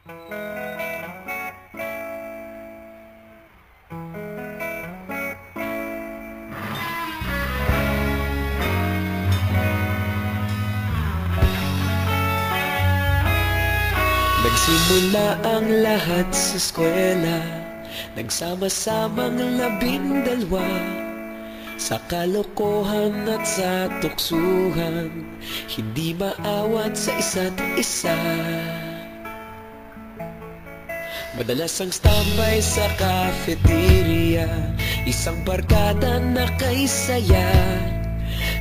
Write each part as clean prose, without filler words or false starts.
Nagsimula ang lahat sa eskwela, nagsama-samang 12 sa kalokohan at sa tuksuhan, hindi maawat sa isa't isa. Madalas ang standby sa cafeteria, isang barkada na kay saya.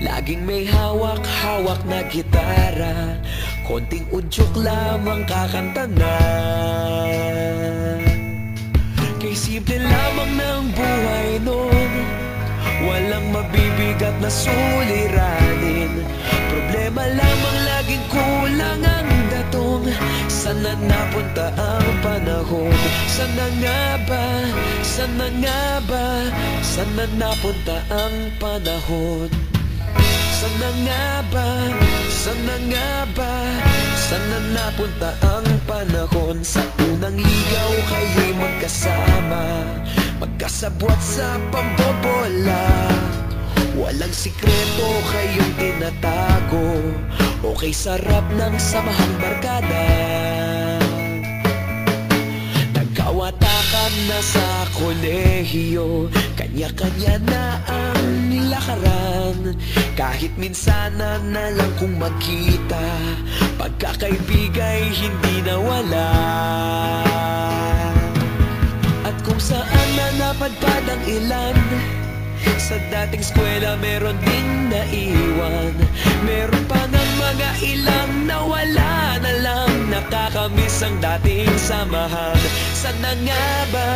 Laging may hawak-hawak na gitara, konting udyok lamang kakanta na. Kay simple lamang ng buhay nun, walang mabibigat na suliranin. Problema lamang laging kulang ang datong. Sana napunta ang panahon? Sana nga ba? Sana nga ba? Sana napunta ang panahon? Sana nga ba? Sana nga ba? Sana napunta ang panahon? Sa unang ligaw kayo'y magkasama, magkasabwat sa pambobola. Walang sikreto kayong tinatago, okay sarap ng samahang barkada. Nagkawatakan na sa kolehiyo, kanya-kanya na ang nilakaran. Kahit minsanan na lang kung magkita, pagkakaibigay hindi nawala. At kung saan na napadpad ang ilan, sa dating eskwela meron ding naiwan. Meron pa ng mga ilang nawala na lang, nakakamiss ang dating samahan. Sana nga ba?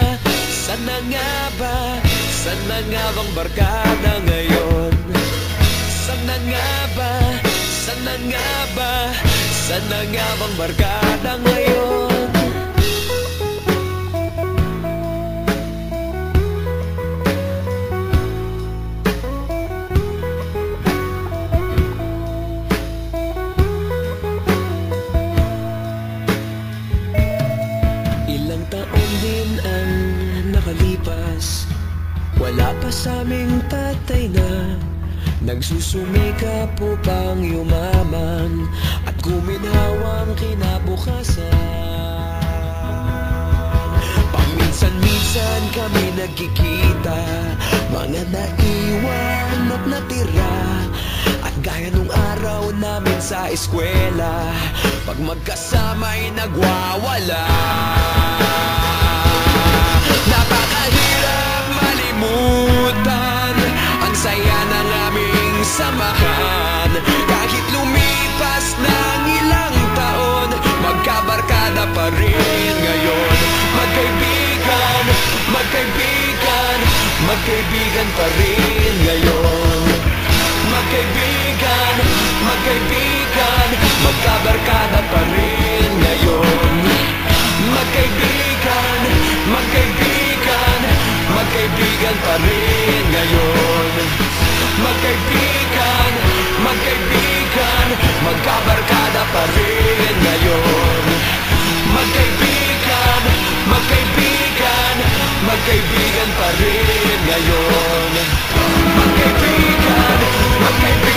Sana nga ba? Sana nga bang barkada ngayon? Sana nga ba? Sana nga ba? Sana nga bang barkada ngayon? Ilang taon din ang nakalipas, wala pa sa aming tatay na nagsusumikap upang yumaman at guminhawang kinabukasan. Paminsan-minsan kami nagkikita, mga naiwan at natira. At gaya nung araw namin sa eskwela, pag magkasama'y nagwawala. Napakahirap malimutan ang saya ng aming samahan. Kahit lumipas ng ilang taon, magkabarkada pa rin ngayon. Magkaibigan, magkaibigan, magkaibigan pa rin ngayon. Magkaibigan, magkaibigan, magkabarkada pa rin ngayon. Magkaibigan, magkaibigan, magkaibigan pa rin ngayon. Magkaibigan, magkaibigan, magkabarkada pa rin ngayon. Magkaibigan, magkaibigan, magkaibigan pa rin ngayon. Magkaibigan, magkaibigan,